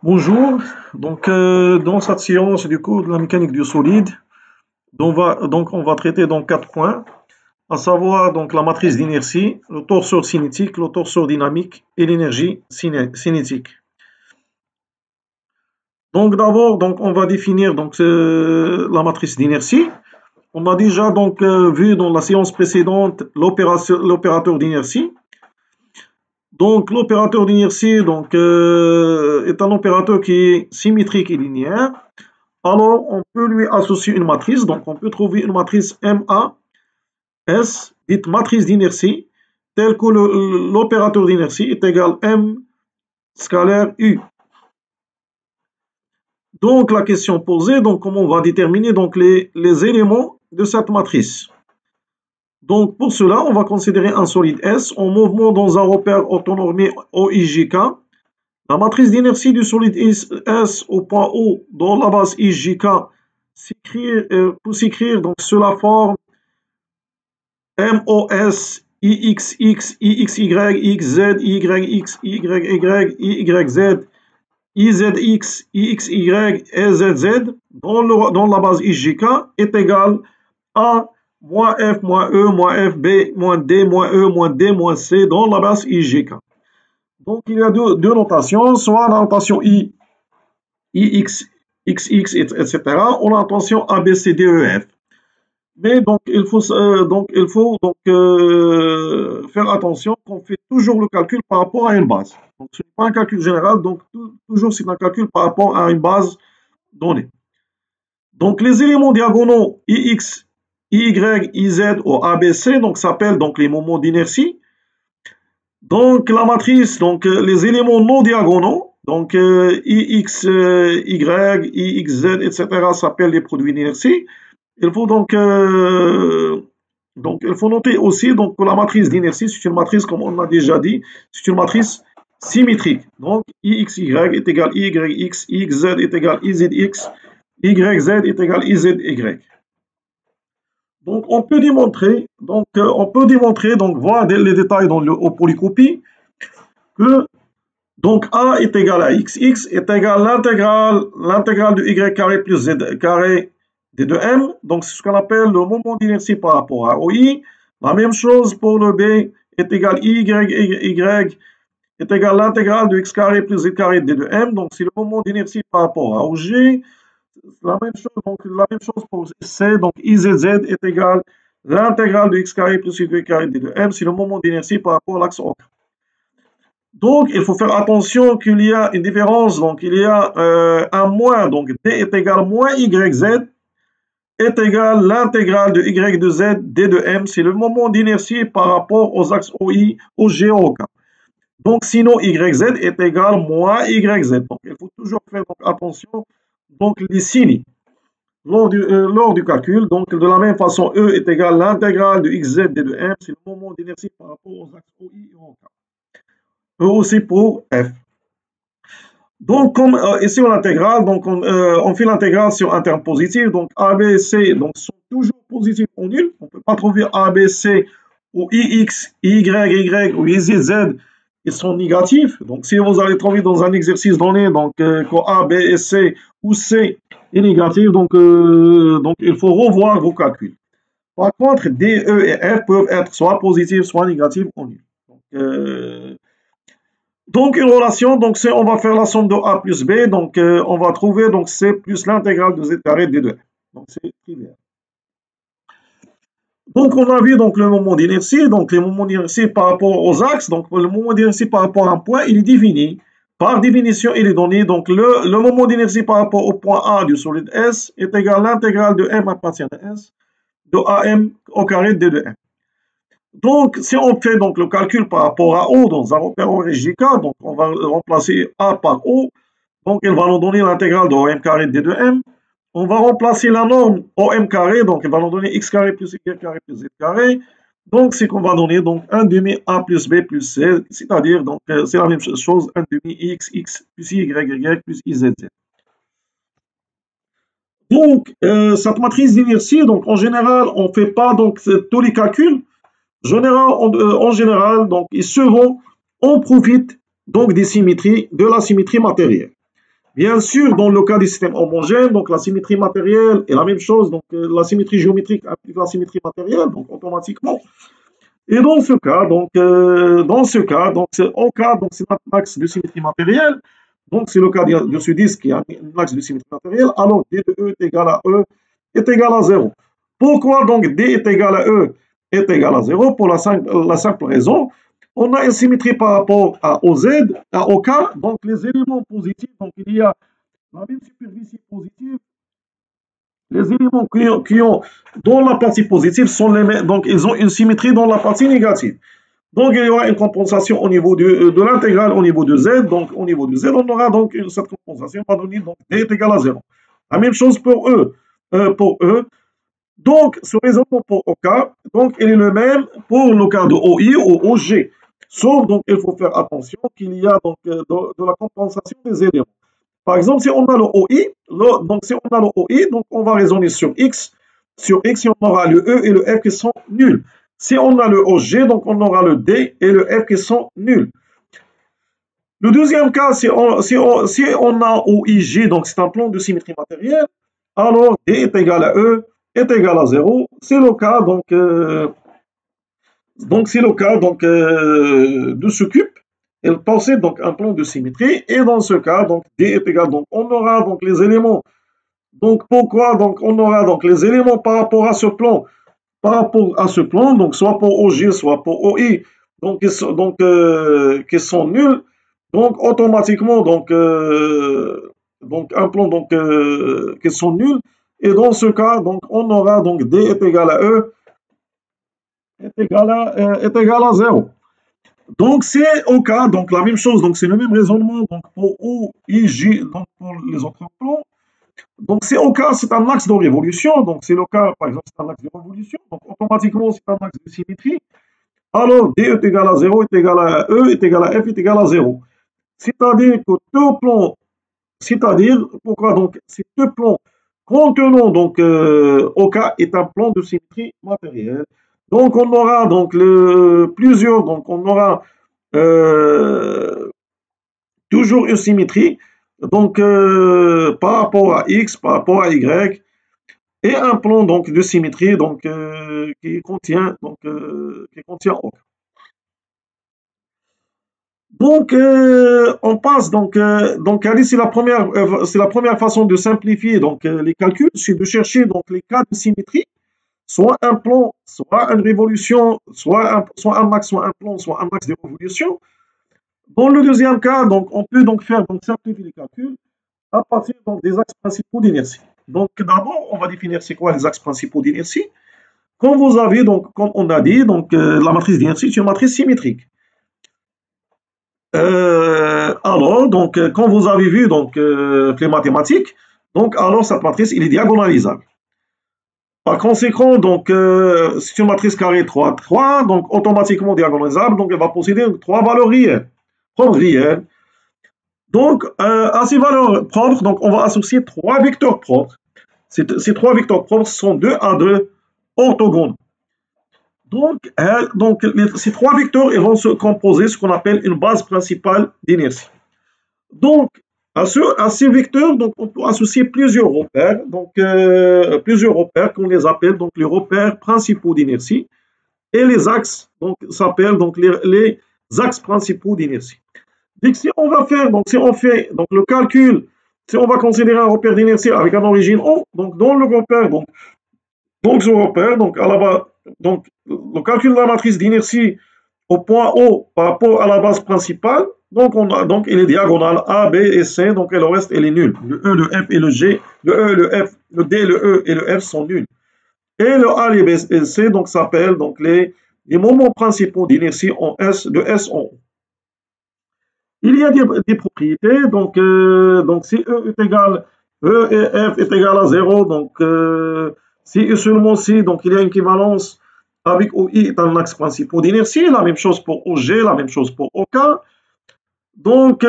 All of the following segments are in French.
Bonjour, dans cette séance du cours de la mécanique du solide, on va traiter donc 4 points, à savoir donc la matrice d'inertie, le torseur cinétique, le torseur dynamique et l'énergie cinétique. Donc d'abord on va définir la matrice d'inertie. On a déjà vu dans la séance précédente l'opérateur d'inertie. Donc l'opérateur d'inertie est un opérateur qui est symétrique et linéaire. Alors on peut lui associer une matrice, donc on peut trouver une matrice MAS, dite matrice d'inertie, telle que l'opérateur d'inertie est égal M scalaire U. Donc la question posée, comment on va déterminer les éléments de cette matrice. Donc pour cela, on va considérer un solide S en mouvement dans un repère orthonormé OIJK. La matrice d'inertie du solide S au point O dans la base IJK peut s'écrire sous la forme MOS IXX, IXY, XZ, YX, YY, YZ, IZX, IXY, EZZ dans la base IJK est égal à moins F, moins E, moins FB, moins D, moins E, moins D, moins C dans la base IJK. Donc il y a deux notations, soit la notation I, IX, XX, etc., ou la notation ABCDEF. Mais il faut faire attention qu'on fait toujours le calcul par rapport à une base. Donc ce n'est pas un calcul général, toujours c'est un calcul par rapport à une base donnée. Donc les éléments diagonaux IX, IY, IZ ou ABC s'appellent les moments d'inertie. Donc la matrice, les éléments non diagonaux, IX, Y, IXZ, etc. s'appellent les produits d'inertie. Il faut il faut noter aussi que la matrice d'inertie, c'est une matrice, comme on a déjà dit, c'est une matrice symétrique. Donc IXY est égal IYX, IXZ est égal IZX, YZ est égal IZY. Donc on peut démontrer, voir les détails au polycopie, que A est égal à XX est égal à l'intégrale de Y carré plus Z carré d de M, c'est ce qu'on appelle le moment d'inertie par rapport à OI. La même chose pour le B est égal Y est égal à l'intégrale de X carré plus Z carré d de M, c'est le moment d'inertie par rapport à OG. La même chose pour C, IZZ est égal à l'intégrale de X carré plus Y carré d de M, c'est le moment d'inertie par rapport à l'axe O. Donc, il faut faire attention qu'il y a une différence, il y a un moins, D est égal à moins YZ est égal à l'intégrale de Y de Z, D de M, c'est le moment d'inertie par rapport aux axes OI, OG, OK. Donc, sinon, YZ est égal à moins YZ. Donc, il faut toujours faire attention, les signes lors du calcul. Donc, de la même façon, E est égal à l'intégrale de XZ, D de M, c'est le moment d'inertie par rapport aux axes OI et OK. E aussi pour F. Donc, comme ici on l'intégrale, on fait l'intégrale sur un terme positif. Donc, A, B, C sont toujours positifs ou nuls. On ne peut pas trouver A, B, C ou IX, Y, Y ou IZ, ils sont négatifs. Donc, si vous allez trouver dans un exercice donné, que A, B et C ou C est négatif, il faut revoir vos calculs. Par contre, D, E et F peuvent être soit positifs, soit négatifs ou nuls. Donc, une relation, on va faire la somme de A plus B, on va trouver C plus l'intégrale de Z carré d de F. Donc, c'est trivial. Donc, on a vu le moment d'inertie, les moments d'inertie par rapport aux axes, le moment d'inertie par rapport à un point, il est défini. Par définition, il est donné, le moment d'inertie par rapport au point A du solide S est égal à l'intégrale de M appartient à S de AM au carré d de M. Donc, si on fait le calcul par rapport à O dans un repère ORJK, on va remplacer A par O, il va nous donner l'intégrale de OM carré d de M. On va remplacer la norme OM carré, il va nous donner X carré plus Y carré plus Z carré. Donc, c'est qu'on va donner 1 demi A plus B plus C, c'est-à-dire, c'est la même chose, 1 demi X, X plus Y, Y plus IZ. Donc, cette matrice d'inertie, en général, on ne fait pas tous les calculs. En général, ils seront, on profite des symétries, de la symétrie matérielle. Bien sûr, dans le cas des systèmes homogènes, donc la symétrie matérielle est la même chose, donc la symétrie géométrique implique la symétrie matérielle, donc automatiquement. Et dans ce cas, donc c'est en cas, donc c'est un axe de symétrie matérielle, donc c'est le cas de ce disque qui a un axe de symétrie matérielle, alors D de E est égal à E est égal à 0. Pourquoi donc D est égal à E est égal à 0? Pour la simple raison, on a une symétrie par rapport au Z, au K, donc les éléments positifs, donc il y a la même superficie positive, les éléments qui ont dans la partie positive sont les mêmes, donc ils ont une symétrie dans la partie négative. Donc il y aura une compensation au niveau de l'intégrale au niveau de Z, donc au niveau de Z, on aura donc cette compensation va donner donc D est égal à 0. La même chose pour E. Donc, ce raisonnement pour OK, donc il est le même pour le cas de OI ou OG. Sauf, donc, il faut faire attention qu'il y a donc de la compensation des éléments. Par exemple, si on a le OI, donc on va raisonner sur X. Sur X, on aura le E et le F qui sont nuls. Si on a le OG, donc on aura le D et le F qui sont nuls. Le deuxième cas, si on a OIG, donc c'est un plan de symétrie matérielle, alors D est égal à E est égal à 0. C'est le cas de ce cube. Elle possède donc un plan de symétrie et dans ce cas, donc D est égal. Donc on aura donc les éléments. Donc pourquoi donc on aura donc les éléments par rapport à ce plan, donc soit pour OG, soit pour OI, donc qui sont nuls. Donc automatiquement donc un plan qui sont nuls. Et dans ce cas, donc on aura donc D est égal à E est égal à 0. Donc c'est au cas, donc la même chose, donc c'est le même raisonnement donc pour O, I, J, donc pour les autres plans. Donc c'est au cas, c'est un axe de révolution, donc c'est le cas, par exemple, c'est un axe de révolution, donc automatiquement c'est un axe de symétrie. Alors D est égal à 0, est égal à E, est égal à F, est égal à 0. C'est-à-dire que deux plans, c'est-à-dire, pourquoi donc ces deux plans contenant donc OK est un plan de symétrie matérielle. Donc on aura donc plusieurs, donc on aura toujours une symétrie, donc par rapport à X, par rapport à Y, et un plan donc de symétrie donc qui contient OK. Donc, on passe donc allez, c'est la première façon de simplifier donc les calculs, c'est de chercher donc les cas de symétrie, soit un plan, soit une révolution, soit un axe, soit un plan, soit un axe de révolution. Dans le deuxième cas, donc on peut donc faire donc simplifier les calculs à partir donc des axes principaux d'inertie. Donc d'abord, on va définir c'est quoi les axes principaux d'inertie. Comme vous avez donc comme on a dit donc la matrice d'inertie c'est une matrice symétrique. Alors, donc, quand vous avez vu donc, les mathématiques, donc, alors cette matrice, il est diagonalisable. Par conséquent, donc, c'est une matrice carrée 3, 3, donc automatiquement diagonalisable, donc elle va posséder trois valeurs réelles, propres réelles. Donc, à ces valeurs propres, donc, on va associer trois vecteurs propres. Ces trois vecteurs propres sont 2 à 2 orthogones. Donc ces trois vecteurs ils vont se composer ce qu'on appelle une base principale d'inertie. Donc, à ces vecteurs, donc, on peut associer plusieurs repères, donc plusieurs repères qu'on les appelle donc les repères principaux d'inertie, et les axes donc s'appellent donc les axes principaux d'inertie. Donc si on va faire, donc si on fait donc le calcul, si on va considérer un repère d'inertie avec une origine O, donc dans le repère, donc ce repère, donc à la base, donc le calcul de la matrice d'inertie au point O par rapport à la base principale, donc il est diagonal A, B et C, donc et le reste il est nul. Le E, le F et le G, le E, le F, le D, le E et le F sont nuls. Et le A, les B et le C donc s'appellent donc les moments principaux d'inertie en S, de S en O. Il y a des propriétés, donc si E est égal, E et F est égal à 0, donc si et seulement si, donc il y a une équivalence avec OI est un axe principal d'inertie, la même chose pour OG, la même chose pour OK. Donc,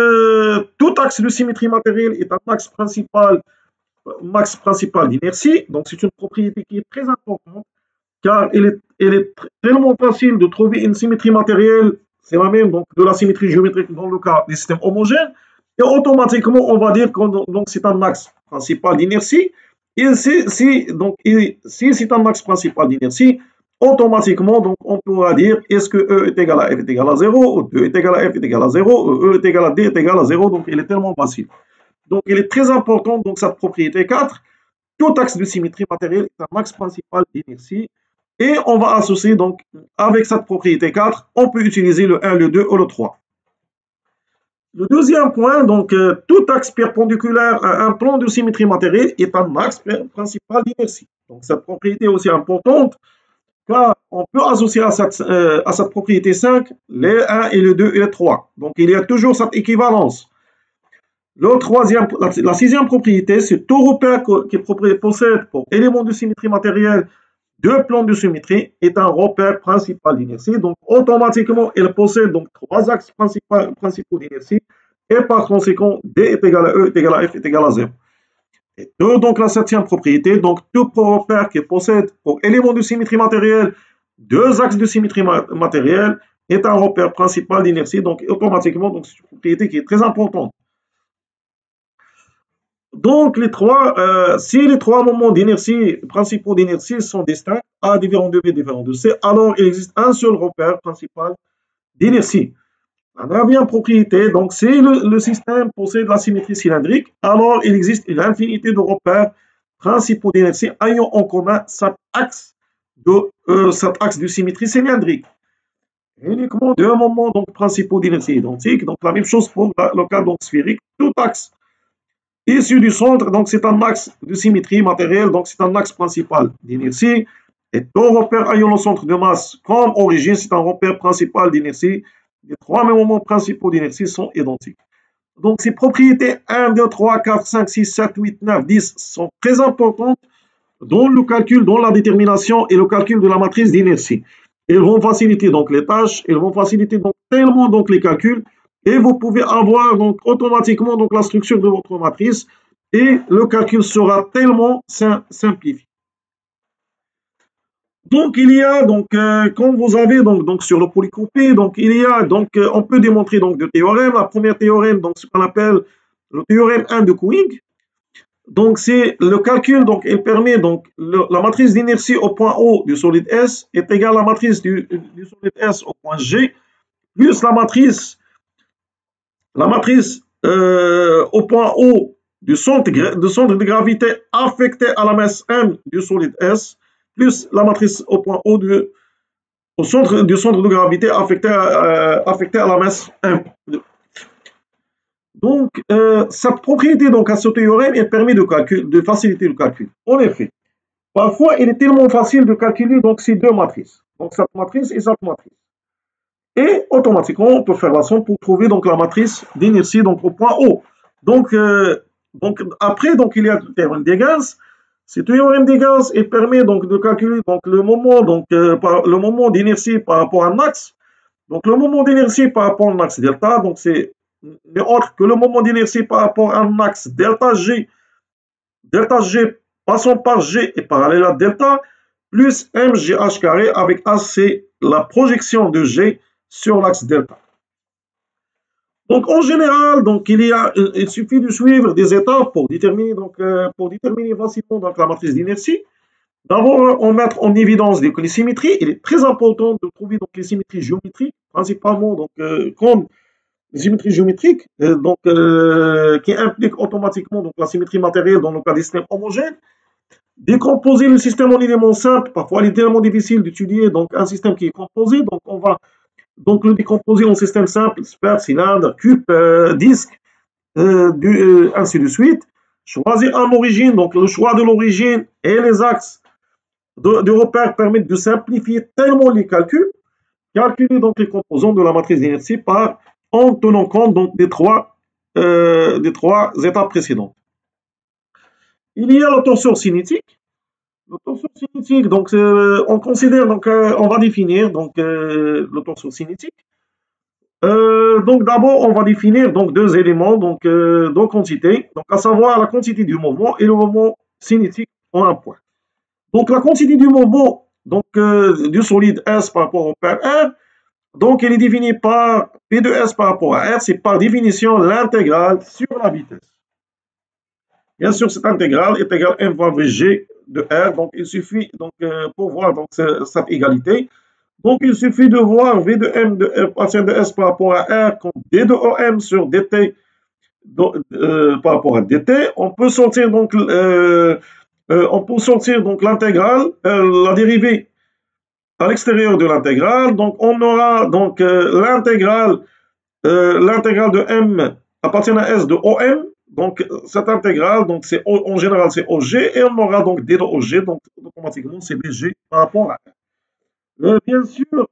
tout axe de symétrie matérielle est un axe principal d'inertie. Donc, c'est une propriété qui est très importante car il est tellement facile de trouver une symétrie matérielle, c'est la même donc, de la symétrie géométrique dans le cas des systèmes homogènes. Et automatiquement, on va dire que c'est un axe principal d'inertie. Et si c'est un axe principal d'inertie, automatiquement, donc, on pourra dire est-ce que E est égal à F est égal à 0, ou 2 est égal à F est égal à 0, ou E est égal à D est égal à 0. Donc, il est tellement facile. Donc, il est très important, donc, cette propriété 4. Tout axe de symétrie matérielle est un axe principal d'inertie. Et on va associer, donc, avec cette propriété 4, on peut utiliser le 1, le 2 ou le 3. Le deuxième point, donc, tout axe perpendiculaire à un plan de symétrie matérielle est un axe principal d'inertie. Donc, cette propriété est aussi importante car on peut associer à cette propriété 5 les 1 et le 2 et le 3. Donc, il y a toujours cette équivalence. La sixième propriété, c'est tout repère qui possède pour élément de symétrie matérielle deux plans de symétrie est un repère principal d'inertie. Donc, automatiquement, il possède donc trois axes principaux d'inertie. Et par conséquent, D est égal à E est égal à F est égal à 0. Et donc, la septième propriété, donc tout repère qui possède pour élément de symétrie matérielle deux axes de symétrie matérielle est un repère principal d'inertie. Donc, automatiquement, c'est une propriété qui est très importante. Donc, si les trois moments d'inertie, principaux d'inertie sont distincts, A différent de B différent de C, alors il existe un seul repère principal d'inertie. La neuvième propriété, donc, si le système possède la symétrie cylindrique, alors il existe une infinité de repères principaux d'inertie ayant en commun cet axe de symétrie cylindrique. Uniquement deux moments donc, principaux d'inertie identiques. Donc, la même chose pour le cas donc, sphérique. Tout axe issu du centre, donc c'est un axe de symétrie matérielle, donc c'est un axe principal d'inertie. Et tout repère ayant le centre de masse comme origine, c'est un repère principal d'inertie. Les trois moments principaux d'inertie sont identiques. Donc ces propriétés 1, 2, 3, 4, 5, 6, 7, 8, 9, 10 sont très importantes dans le calcul, dans la détermination et le calcul de la matrice d'inertie. Elles vont faciliter donc les tâches, elles vont faciliter donc tellement donc les calculs et vous pouvez avoir donc automatiquement donc la structure de votre matrice et le calcul sera tellement simplifié. Donc il y a donc quand vous avez donc sur le polycopie, donc il y a donc on peut démontrer donc deux théorèmes. La première théorème donc ce qu'on appelle le théorème 1 de Cuing. Donc c'est le calcul donc il permet donc la matrice d'inertie au point O du solide S est égale à la matrice du solide S au point G plus la matrice au point O du centre de gravité affecté à la masse M du solide S, plus la matrice au point O du centre de gravité affecté à la masse M. Donc, cette propriété donc, à ce théorème, elle permet de faciliter le calcul. En effet, parfois, il est tellement facile de calculer donc, ces deux matrices. Donc, cette matrice et cette matrice. Et automatiquement, on peut faire la somme pour trouver donc, la matrice d'inertie donc, au point O. Donc, après, donc, il y a le théorème des gaz. Ce théorème des gaz il permet donc, de calculer donc, le moment d'inertie par rapport à un axe. Donc, le moment d'inertie par rapport à un axe delta, donc c'est autre que le moment d'inertie par rapport à un axe delta G passant par G et parallèle à delta, plus mgh carré avec AC, la projection de G sur l'axe delta. Donc en général, donc, il suffit de suivre des étapes pour déterminer facilement donc, la matrice d'inertie. D'abord, on met en évidence les symétries. Il est très important de trouver donc, les symétries géométriques, principalement donc, comme les symétries géométriques, qui impliquent automatiquement donc, la symétrie matérielle dans le cas des systèmes homogènes. Décomposer le système en éléments simples, parfois il est tellement difficile d'étudier donc, un système qui est composé, donc on va donc, le décomposer en système simple, sphère, cylindre, cube, disque, ainsi de suite. Choisir un origine, donc le choix de l'origine et les axes de repère permettent de simplifier tellement les calculs. Calculer donc les composants de la matrice d'inertie en tenant compte donc, des trois étapes précédentes. Il y a le torseur cinétique. Le torseur cinétique, donc on considère, donc on va définir donc le torseur cinétique. Donc d'abord, on va définir donc deux éléments, donc deux quantités, donc à savoir la quantité du mouvement et le mouvement cinétique en un point. Donc la quantité du mouvement donc du solide S par rapport au paire R, Donc, il est défini par P de S par rapport à R, c'est par définition l'intégrale sur la vitesse. Bien sûr, cette intégrale est égale m fois Vg de R, donc il suffit, donc, pour voir donc, cette égalité, donc il suffit de voir V de M de R partielle de S par rapport à R comme D de OM sur dt par rapport à dt. On peut sortir donc l'intégrale, la dérivée à l'extérieur de l'intégrale. Donc on aura donc l'intégrale de m appartient à S de OM. Donc cette intégrale, donc c'est en général c'est OG et on aura donc D de OG, donc automatiquement c'est BG par rapport à R. Bien sûr,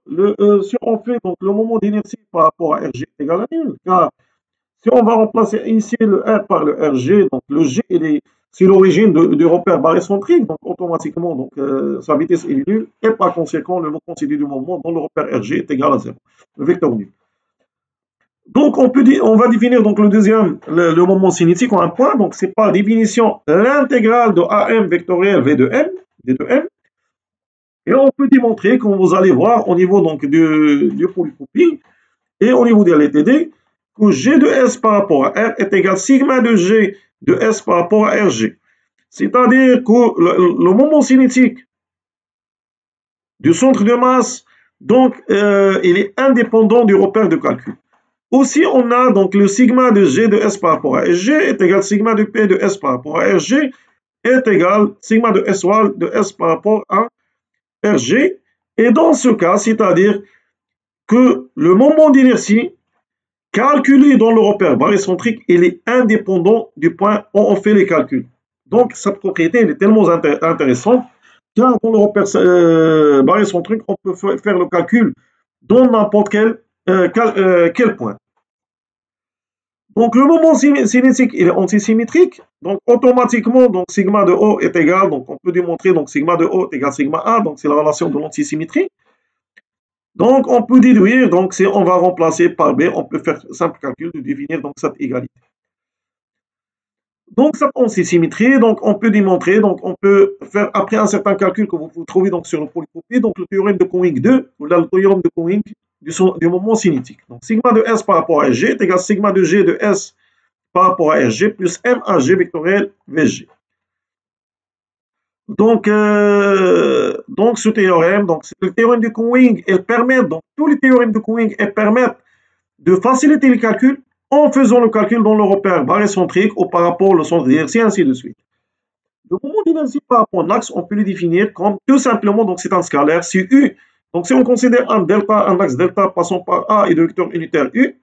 si on fait donc le moment d'inertie par rapport à RG est égal à nul, car si on va remplacer ici le R par le RG, donc le G c'est l'origine du repère barycentrique, donc automatiquement donc, sa vitesse est nulle et par conséquent le considéré du moment dans le repère RG est égal à 0, le vecteur nul. Donc on va définir donc le moment cinétique en un point, donc c'est par définition l'intégrale de AM vectoriel V de M, D de M. Et on peut démontrer, comme vous allez voir, au niveau donc du polycopie et au niveau de l'ETD, que G de S par rapport à R est égal à sigma de G de S par rapport à RG. C'est-à-dire que le moment cinétique du centre de masse, donc, il est indépendant du repère de calcul. Aussi, on a donc le sigma de G de S par rapport à RG est égal à sigma de P de S par rapport à RG est égal à sigma de S de S par rapport à RG. Et dans ce cas, c'est-à-dire que le moment d'inertie calculé dans le repère barycentrique, il est indépendant du point où on fait les calculs. Donc, cette propriété elle est tellement intéressante, car dans le repère barycentrique, on peut faire le calcul dans n'importe quel point. Donc, le moment cinétique il est antisymétrique, donc automatiquement, donc, sigma de O est égal, donc on peut démontrer, donc sigma de O est égal à sigma A, donc c'est la relation de l'antisymétrie. Donc, on peut déduire, donc si on va remplacer par B, on peut faire un simple calcul de définir donc cette égalité. Donc, cette antisymétrie, donc on peut démontrer, donc on peut faire après un certain calcul que vous trouvez donc sur le polycopie, donc le théorème de Kowing 2, ou là le théorème de Kowing du moment cinétique. Donc, sigma de S par rapport à G est égal à sigma de G de S par rapport à RG plus MAG vectoriel VG. Donc ce théorème, donc c'est le théorème de Kowing, donc tous les théorèmes de Kowing permettent de faciliter les calculs en faisant le calcul dans le repère barycentrique ou par rapport au centre d'inertie, ainsi de suite. Le moment d'inertie par rapport à un axe, on peut le définir comme tout simplement, donc c'est un scalaire, c'est U. Donc si on considère un axe delta passant par A et de vecteur unitaire U,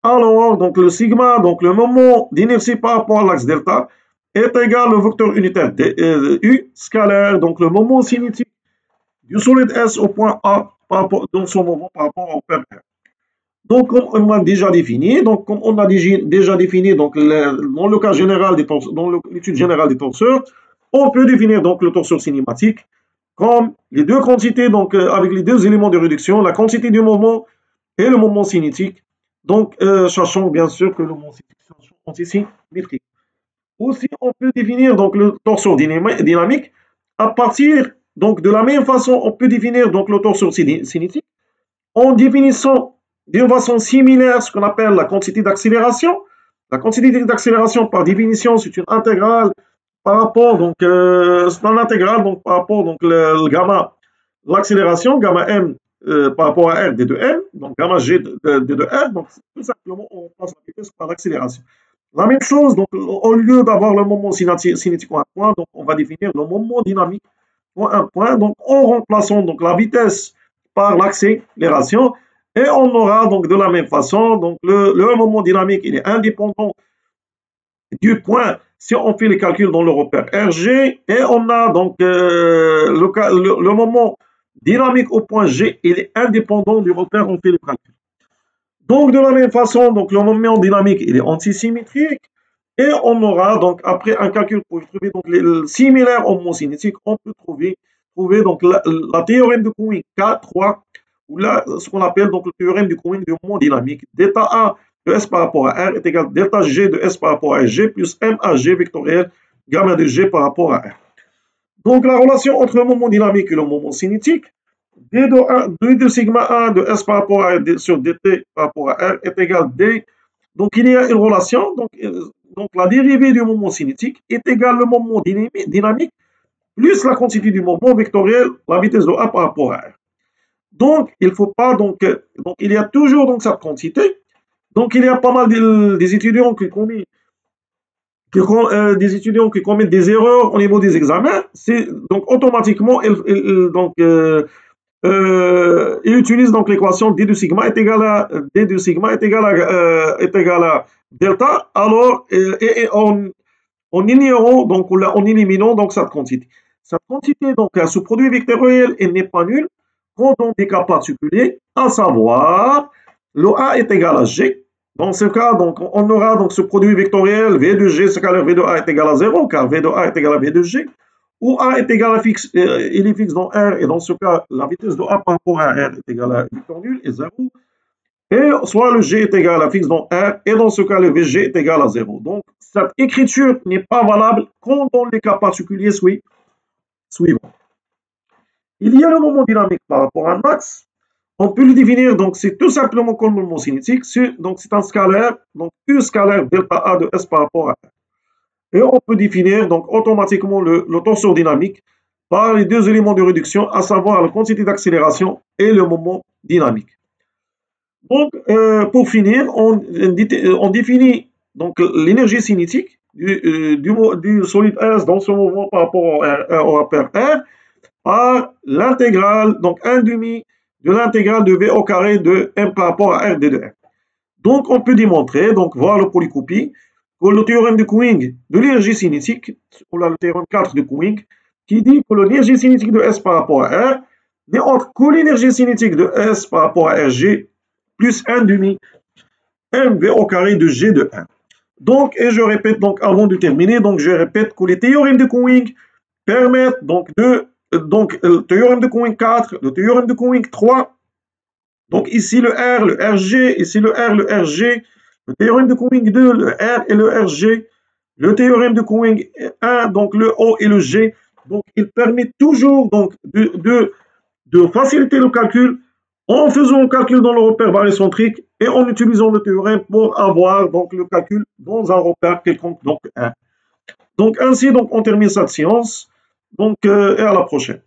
alors donc le sigma, donc le moment d'inertie par rapport à l'axe delta, est égal au vecteur unitaire U scalaire, donc le moment cinétique du solide S au point A dans son moment par rapport au repère R. Donc, comme on a déjà défini, donc dans le cas général dans l'étude générale des tenseurs, on peut définir donc le tenseur cinématique comme les deux quantités, donc avec les deux éléments de réduction, la quantité du moment et le moment cinétique. Donc, sachant bien sûr que le moment cinétique est antisymétrique. Aussi, on peut définir donc le tenseur dynamique à partir donc de la même façon, on peut définir donc le tenseur cinétique en définissant d'une façon similaire ce qu'on appelle la quantité d'accélération. La quantité d'accélération, par définition, c'est une intégrale par rapport, donc, c'est une intégrale donc, par rapport donc, le gamma, l'accélération, gamma m par rapport à r d de m, donc gamma g d de r, donc tout simplement, on passe la vitesse par l'accélération. La même chose, donc, au lieu d'avoir le moment cinétique en un point, donc, on va définir le moment dynamique en un point, donc, en remplaçant donc, la vitesse par l'accélération. Et on aura donc de la même façon, donc le moment dynamique, il est indépendant du point si on fait les calculs dans le repère RG. Et on a donc le moment dynamique au point G, il est indépendant du repère, on fait les calculs. Donc de la même façon, donc le moment dynamique, il est antisymétrique. Et on aura donc après un calcul pour trouver donc les similaires au moment cinétique, on peut trouver donc la théorème de Kowing K3, ou là ce qu'on appelle donc le théorème du Kowing du moment dynamique. Delta A de S par rapport à R est égal à delta G de S par rapport à G plus MAG vectoriel gamma de G par rapport à R. Donc la relation entre le moment dynamique et le moment cinétique, D de sigma 1 de S par rapport à R sur dt par rapport à R est égal D. Donc, il y a une relation. Donc la dérivée du moment cinétique est égale le moment dynamique plus la quantité du moment vectoriel, la vitesse de A par rapport à R. Donc, il faut pas, il y a toujours donc cette quantité. Donc, il y a pas mal des étudiants des étudiants qui commettent des erreurs au niveau des examens. Donc, automatiquement, il utilise donc l'équation d de sigma est égal à delta. Alors, en ignorant, donc en éliminant donc cette quantité. Cette quantité, donc ce produit vectoriel, il n'est pas nul quand dans des cas particuliers, à savoir le A est égal à G. Dans ce cas, donc, on aura donc ce produit vectoriel V de G scalaire V de A est égal à 0, car V de A est égal à V de G, où A est égal à fixe, il est fixe dans R, et dans ce cas, la vitesse de A par rapport à R est égale à vecteur nul et 0. Et soit le G est égal à fixe dans R, et dans ce cas, le VG est égal à 0. Donc, cette écriture n'est pas valable quand dans les cas particuliers suivants. Il y a le moment dynamique par rapport à un max. On peut le définir, donc c'est tout simplement comme le moment cinétique. Donc, c'est un scalaire, donc U scalaire delta A de S par rapport à R. Et on peut définir donc automatiquement le tenseur dynamique par les deux éléments de réduction, à savoir la quantité d'accélération et le moment dynamique. Donc, pour finir, on définit donc l'énergie cinétique du solide S dans ce mouvement par rapport au repère R par l'intégrale, donc 1 demi de l'intégrale de V au carré de M par rapport à R d de R. Donc, on peut démontrer, donc voir le polycopie, que le théorème de Cuing de l'énergie cinétique, ou le théorème 4 de Cuing, qui dit que l'énergie cinétique de S par rapport à R n'est autre que l'énergie cinétique de S par rapport à RG plus 1 demi mv au carré de G de 1. Donc, et je répète, donc avant de terminer, donc je répète que les théorèmes de Cuing permettent donc le théorème de Cuing 4, le théorème de Cuing 3, donc ici le R, le RG, ici le R, le RG, le théorème de Cuing 2, le R et le RG, le théorème de Cuing 1, donc le O et le G. Donc, il permet toujours donc de faciliter le calcul en faisant le calcul dans le repère barycentrique et en utilisant le théorème pour avoir donc le calcul dans un repère quelconque, donc 1. Donc ainsi, donc, on termine cette séance. Donc, et à la prochaine.